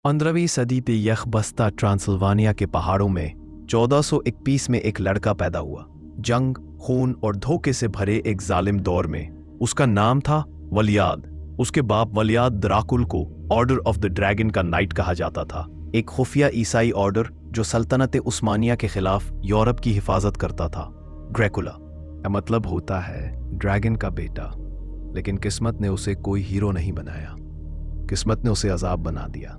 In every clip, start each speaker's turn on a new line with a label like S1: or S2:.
S1: 15वीं सदी के यख बस्ता ट्रांसिल्वानिया के पहाड़ों में 1421 में एक लड़का पैदा हुआ। जंग, खून और धोखे से भरे एक जालिम दौर में। उसका नाम था वलियाद। उसके बाप वलियाद द्राकुल को ऑर्डर ऑफ द ड्रैगन का नाइट कहा जाता था, एक खुफिया ईसाई ऑर्डर जो सल्तनत उस्मानिया के खिलाफ यूरोप की हिफाजत करता था। ड्रैकुला का मतलब होता है ड्रैगन का बेटा, लेकिन किस्मत ने उसे कोई हीरो नहीं बनाया। किस्मत ने उसे अजाब बना दिया।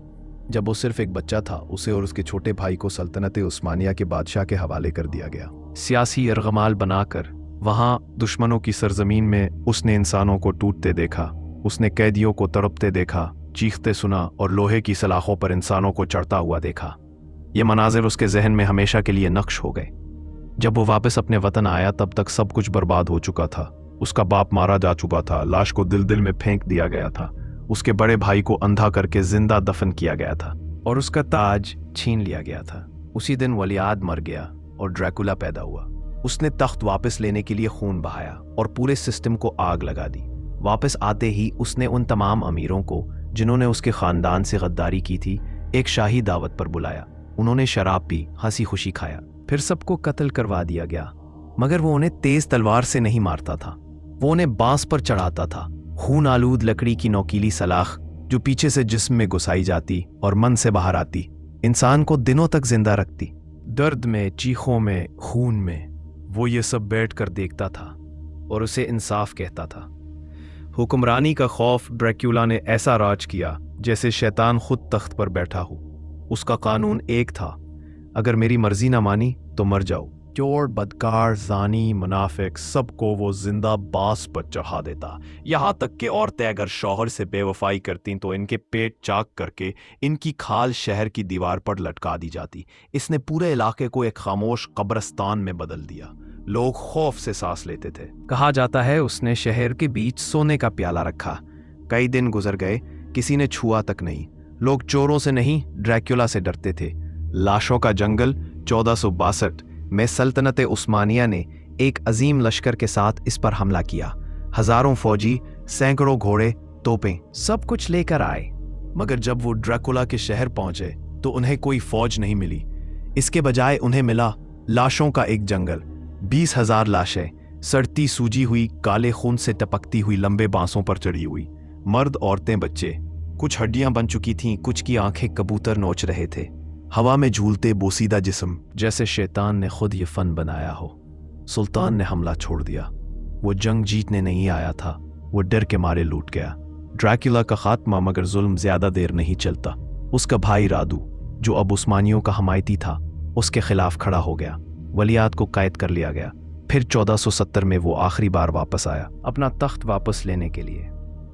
S1: जब वो सिर्फ एक बच्चा था, उसे और उसके छोटे भाई को सल्तनत उस्मानिया के बादशाह के हवाले कर दिया गया। सियासी यरगमाल बनाकर वहां दुश्मनों की सरजमीन में उसने इंसानों को टूटते देखा, उसने कैदियों को तड़पते देखा, चीखते सुना और लोहे की सलाखों पर इंसानों को चढ़ता हुआ देखा। ये मनाजिर उसके जहन में हमेशा के लिए नक्श हो गए। जब वो वापस अपने वतन आया तब तक सब कुछ बर्बाद हो चुका था। उसका बाप मारा जा चुका था, लाश को दिल में फेंक दिया गया था। उसके बड़े भाई को अंधा करके जिंदा दफन किया गया था और उसका ताज छीन लिया गया था। उसी दिन वलियाद मर गया और ड्रैकुला पैदा हुआ। उसने तख्त वापस लेने के लिए खून बहाया और पूरे सिस्टम को आग लगा दी। वापस आते ही उसने उन तमाम अमीरों को जिन्होंने उसके खानदान से गद्दारी की थी एक शाही दावत पर बुलाया। उन्होंने शराब पी, हंसी खुशी खाया, फिर सबको कत्ल करवा दिया गया। मगर वो उन्हें तेज तलवार से नहीं मारता था, वो उन्हें बांस पर चढ़ाता था, खून आलूद लकड़ी की नोकीली सलाख जो पीछे से जिस्म में घुसाई जाती और मन से बाहर आती, इंसान को दिनों तक जिंदा रखती। दर्द में, चीखों में, खून में वो ये सब बैठ कर देखता था और उसे इंसाफ कहता था। हुक्मरानी का खौफ ड्रैकुला ने ऐसा राज किया जैसे शैतान खुद तख्त पर बैठा हो। उसका कानून एक था, अगर मेरी मर्जी ना मानी तो मर जाओ। चोर, बदकार, जानी, मुनाफिक सबको वो जिंदा बांस पर चढ़ा देता। यहाँ तक कि औरतें अगर शौहर से बेवफाई करती तो इनके पेट चाक करके इनकी खाल शहर की दीवार पर लटका दी जाती। इसने पूरे इलाके को एक खामोश कब्रिस्तान में बदल दिया। लोग खौफ से सांस लेते थे। कहा जाता है उसने शहर के बीच सोने का प्याला रखा। कई दिन गुजर गए, किसी ने छुआ तक नहीं। लोग चोरों से नहीं, ड्रैकुला से डरते थे। लाशों का जंगल 1462 में सल्तनत उस्मानिया ने एक अजीम लश्कर के साथ इस पर हमला किया। हजारों फौजी, सैकड़ों घोड़े, तोपें, सब कुछ लेकर आए। मगर जब वो ड्रैकुला के शहर पहुंचे तो उन्हें कोई फौज नहीं मिली। इसके बजाय उन्हें मिला लाशों का एक जंगल। 20,000 लाशें, सड़ती सूजी हुई, काले खून से टपकती हुई लंबे बांसों पर चढ़ी हुई। मर्द, औरतें, बच्चे। कुछ हड्डियां बन चुकी थीं, कुछ की आंखें कबूतर नोच रहे थे। हवा में झूलते बोसीदा जिस्म, जैसे शैतान ने खुद ये फन बनाया हो। सुल्तान ने हमला छोड़ दिया। वो जंग जीतने नहीं आया था, वो डर के मारे लूट गया। ड्रैकुला का खात्मा मगर जुल्म ज्यादा देर नहीं चलता। उसका भाई रादू, जो अब उस्मानियों का हमायती था, उसके खिलाफ खड़ा हो गया। वलियाद को कैद कर लिया गया। फिर 1470 में वो आखिरी बार वापस आया अपना तख्त वापस लेने के लिए,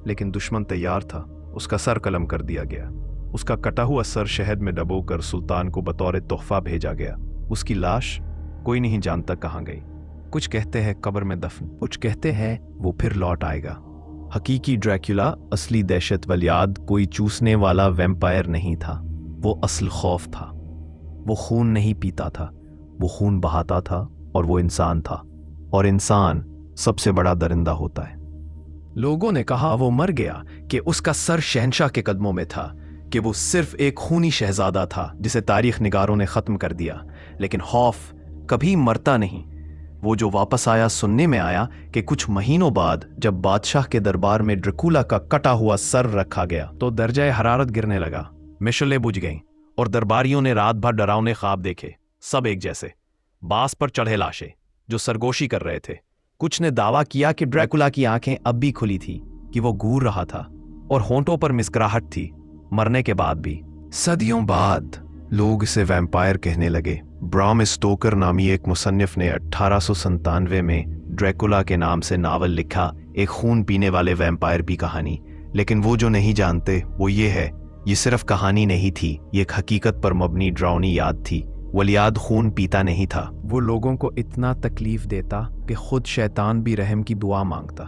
S1: लेकिन दुश्मन तैयार था। उसका सर कलम कर दिया गया। उसका कटा हुआ सर शहद में डबोकर सुल्तान को बतौर तोहफा भेजा गया। उसकी लाश कोई नहीं जानता कहाँ गई। कुछ कहते हैं कब्र में दफन, कुछ कहते हैं वो फिर लौट आएगा। हकीकी ड्रैकुला, असली दहशत वलियाद कोई चूसने वाला वैम्पायर नहीं था, वो असल खौफ था। वो खून नहीं पीता था, वो खून बहाता था, और वो इंसान था, और इंसान सबसे बड़ा दरिंदा होता है। लोगों ने कहा वो मर गया कि उसका सर शहंशाह के कदमों में था, कि वो सिर्फ एक खूनी शहजादा था जिसे तारीख निगारों ने खत्म कर दिया। लेकिन खौफ कभी मरता नहीं। वो जो वापस आया सुनने में आया कि कुछ महीनों बाद जब बादशाह के दरबार में ड्रैकुला का कटा हुआ सर रखा गया तो दर्जा हरारत गिरने लगा, मिशलें बुझ गईं और दरबारियों ने रात भर डरावने ख्वाब देखे। सब एक जैसे, बांस पर चढ़े लाशें जो सरगोशी कर रहे थे। कुछ ने दावा किया कि ड्रैकुला की आंखें अब भी खुली थी, कि वो घूर रहा था और होंठों पर मुस्कुराहट थी मरने के बाद भी। सदियों बाद लोग इसे वैम्पायर कहने लगे। ब्राम स्टोकर नामी एक मुसन्निफ ने 1897 में ड्रैकुला के नाम से नावल लिखा, एक खून पीने वाले वैम्पायर की कहानी। लेकिन वो जो नहीं जानते वो ये है, ये सिर्फ कहानी नहीं थी, ये एक हकीकत पर मबनी डरावनी याद थी। वलियाद खून पीता नहीं था। वो लोगों को इतना तकलीफ देता कि खुद शैतान भी रहम की दुआ मांगता।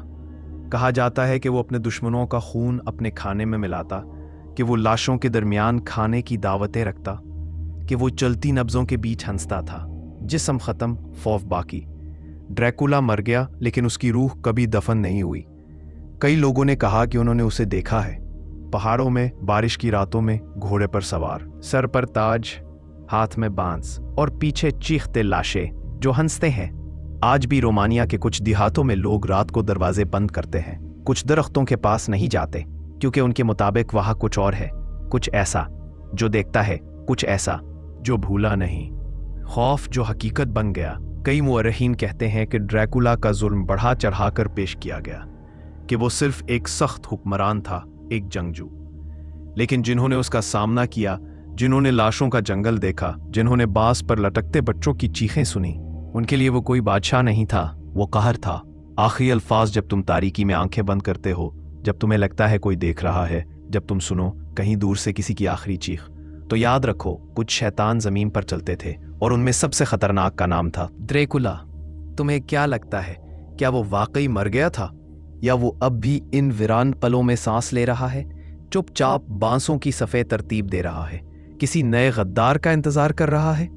S1: कहा जाता है कि वो अपने दुश्मनों का खून अपने खाने में मिलाता, कि वो लाशों के दरमियान खाने की दावतें रखता, कि वो चलती नब्जों के बीच हंसता था। जिस्म खत्म, खौफ बाकी। ड्रैकुला मर गया लेकिन उसकी रूह कभी दफन नहीं हुई। कई लोगों ने कहा कि उन्होंने उसे देखा है, पहाड़ों में बारिश की रातों में घोड़े पर सवार, सर पर ताज, हाथ में बांस और पीछे चीखते लाशें जो हंसते हैं। आज भी रोमानिया के कुछ देहातों में लोग रात को दरवाजे बंद करते हैं, कुछ दरख्तों के पास नहीं जाते क्योंकि उनके मुताबिक वहां कुछ और है, कुछ ऐसा जो देखता है, कुछ ऐसा जो भूला नहीं। खौफ जो हकीकत बन गया। कई मुअर्रिखीन कहते हैं कि ड्रैकुला का जुल्म बढ़ा चढ़ाकर पेश किया गया, कि वो सिर्फ एक सख्त हुक्मरान था, एक जंगजू। लेकिन जिन्होंने उसका सामना किया, जिन्होंने लाशों का जंगल देखा, जिन्होंने बांस पर लटकते बच्चों की चीखें सुनी, उनके लिए वो कोई बादशाह नहीं था, वो कहर था। आखिरी अल्फाज जब तुम तारीकी में आंखें बंद करते हो, जब तुम्हें लगता है कोई देख रहा है, जब तुम सुनो कहीं दूर से किसी की आखिरी चीख, तो याद रखो कुछ शैतान जमीन पर चलते थे और उनमें सबसे खतरनाक का नाम था ड्रैकुला। तुम्हें क्या लगता है, क्या वो वाकई मर गया था या वो अब भी इन वीरान पलों में सांस ले रहा है, चुपचाप बांसों की सफ़ेद तरतीब दे रहा है, किसी नए गद्दार का इंतजार कर रहा है?